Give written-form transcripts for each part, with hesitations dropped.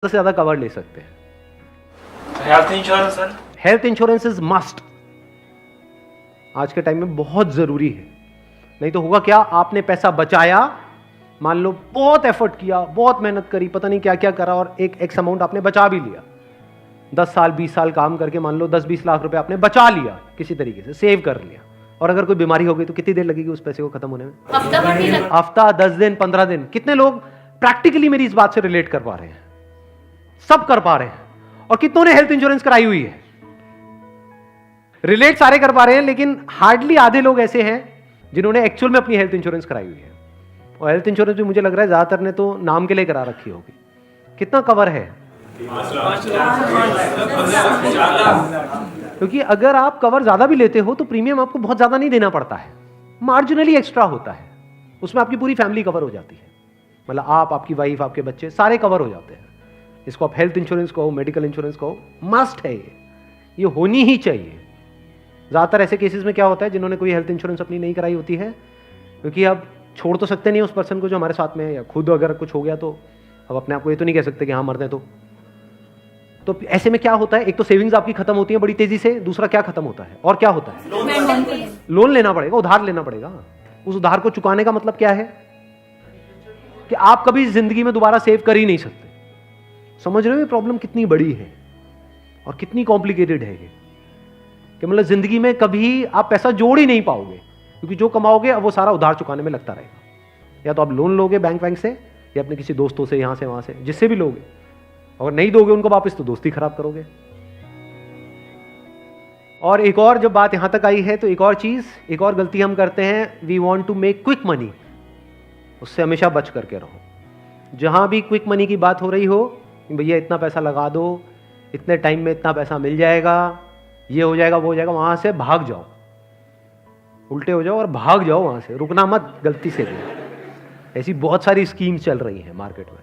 से ज्यादा कवर ले सकते हैं। Health insurance sir, health insurance is must, आज के टाइम में बहुत जरूरी है। नहीं तो होगा क्या, आपने पैसा बचाया, मान लो बहुत एफर्ट किया, बहुत मेहनत करी, पता नहीं क्या क्या करा, और एक एक्स अमाउंट आपने बचा भी लिया। 10 साल 20 साल काम करके मान लो 10-20 लाख रुपए आपने बचा लिया, किसी तरीके से सेव कर लिया, और अगर कोई बीमारी हो गई तो कितनी देर लगेगी उस पैसे को खत्म होने में? हफ्ता, 10 दिन, 15 दिन। कितने लोग प्रैक्टिकली मेरी इस बात से रिलेट कर पा रहे हैं? सब कर पा रहे हैं। और कितनों ने हेल्थ इंश्योरेंस कराई हुई है? रिलेट सारे कर पा रहे हैं, लेकिन हार्डली आधे लोग ऐसे हैं जिन्होंने एक्चुअल में अपनी हेल्थ इंश्योरेंस कराई हुई है। और हेल्थ इंश्योरेंस भी मुझे लग रहा है ज्यादातर ने तो नाम के लिए करा रखी होगी। कितना कवर है? क्योंकि अगर आप कवर ज्यादा भी लेते हो तो प्रीमियम आपको बहुत ज्यादा नहीं देना पड़ता है, मार्जिनली एक्स्ट्रा होता है। उसमें आपकी पूरी फैमिली कवर हो जाती है, मतलब आप, आपकी वाइफ, आपके बच्चे सारे कवर हो जाते हैं। इसको आप हेल्थ इंश्योरेंस कहो, मेडिकल इंश्योरेंस कहो, मस्ट है ये होनी ही चाहिए। ज्यादातर ऐसे केसेस में क्या होता है, जिन्होंने कोई हेल्थ इंश्योरेंस अपनी नहीं कराई होती है, क्योंकि अब छोड़ तो सकते नहीं उस पर्सन को जो हमारे साथ में है, या खुद अगर कुछ हो गया तो अब अपने आप को ये तो नहीं कह सकते कि हाँ मरते हैं। तो ऐसे में क्या होता है, एक तो सेविंग्स आपकी खत्म होती है बड़ी तेजी से, दूसरा क्या खत्म होता है, और क्या होता है, लोन लेना पड़ेगा, उधार लेना पड़ेगा। उस उधार को चुकाने का मतलब क्या है कि आप कभी जिंदगी में दोबारा सेव कर ही नहीं सकते। समझ रहे हो ये प्रॉब्लम कितनी बड़ी है और कितनी कॉम्प्लिकेटेड है ये, कि मतलब जिंदगी में कभी आप पैसा जोड़ ही नहीं पाओगे, क्योंकि जो कमाओगे अब वो सारा उधार चुकाने में लगता रहेगा। या तो आप लोन लोगे बैंक से, या अपने किसी दोस्तों से, यहां से वहां से, जिससे भी लोगे। अगर नहीं दोगे उनको वापस तो दोस्ती खराब करोगे। और एक और जब बात यहां तक आई है तो एक और चीज, एक और गलती हम करते हैं, we want to make quick money. उससे हमेशा बच करके रहो। जहां भी क्विक मनी की बात हो रही हो, भैया इतना पैसा लगा दो, इतने टाइम में इतना पैसा मिल जाएगा, ये हो जाएगा, वो हो जाएगा, वहां से भाग जाओ, उल्टे हो जाओ और भाग जाओ वहां से, रुकना मत गलती से भी। ऐसी बहुत सारी स्कीम्स चल रही हैं मार्केट में,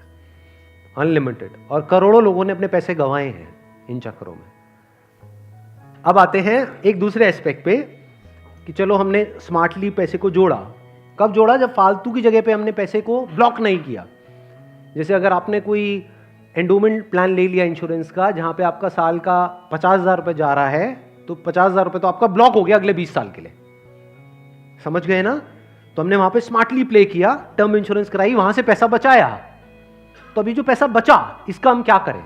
अनलिमिटेड, और करोड़ों लोगों ने अपने पैसे गंवाए हैं इन चक्करों में। अब आते हैं एक दूसरे एस्पेक्ट पे, कि चलो हमने स्मार्टली पैसे को जोड़ा। कब जोड़ा? जब फालतू की जगह पे हमने पैसे को ब्लॉक नहीं किया। जैसे अगर आपने कोई एंडोमेंट प्लान ले लिया इंश्योरेंस का, जहां पे आपका साल का 50,000 रुपए जा रहा है, तो 50,000 रुपए तो आपका ब्लॉक हो गया अगले 20 साल के लिए। समझ गए ना? तो हमने वहां पे स्मार्टली प्ले किया, टर्म इंश्योरेंस कराई, वहां से पैसा बचाया। तो अभी जो पैसा बचा, इसका हम क्या करें?